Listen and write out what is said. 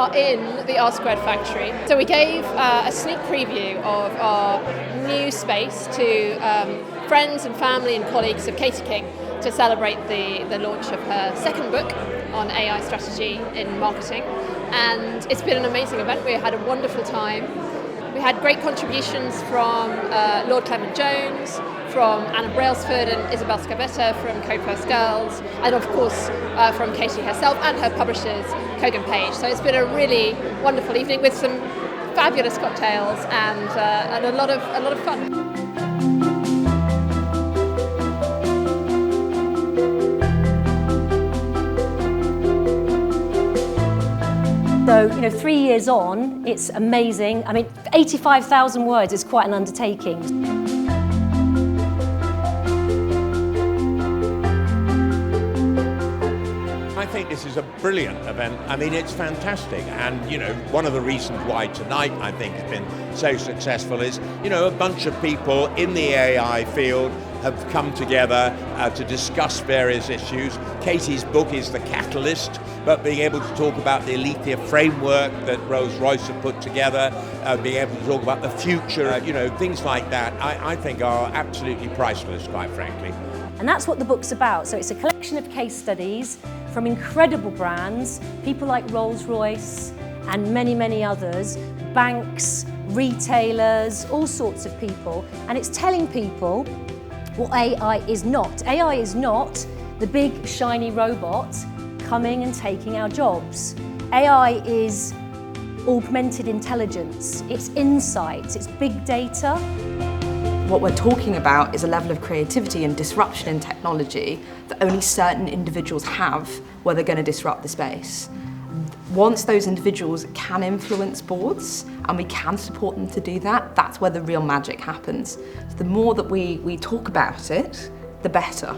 are in the R2 Factory. So we gave a sneak preview of our new space to friends and family and colleagues of Katie King to celebrate the launch of her second book on AI strategy in marketing. And it's been an amazing event. We had a wonderful time. We had great contributions from Lord Clement Jones, from Anna Brailsford and Isabel Scavetta from Co-Post Girls, and of course from Katie herself and her publishers, Kogan Page. So it's been a really wonderful evening with some fabulous cocktails and a lot of fun. So, 3 years on, it's amazing. I mean, 85,000 words is quite an undertaking. I think this is a brilliant event. I mean, it's fantastic. And, one of the reasons why tonight, I think, has been so successful is, a bunch of people in the AI field have come together to discuss various issues. Katie's book is the catalyst, but being able to talk about the Alethea framework that Rolls-Royce have put together, being able to talk about the future, things like that, I think are absolutely priceless, quite frankly. And that's what the book's about. So it's a collection of case studies from incredible brands, people like Rolls-Royce and many, many others, banks, retailers, all sorts of people. And it's telling people what AI is not. AI is not the big shiny robot coming and taking our jobs. AI is augmented intelligence, it's insights, it's big data. What we're talking about is a level of creativity and disruption in technology that only certain individuals have where they're going to disrupt the space. Once those individuals can influence boards and we can support them to do that, that's where the real magic happens. So the more that we talk about it, the better.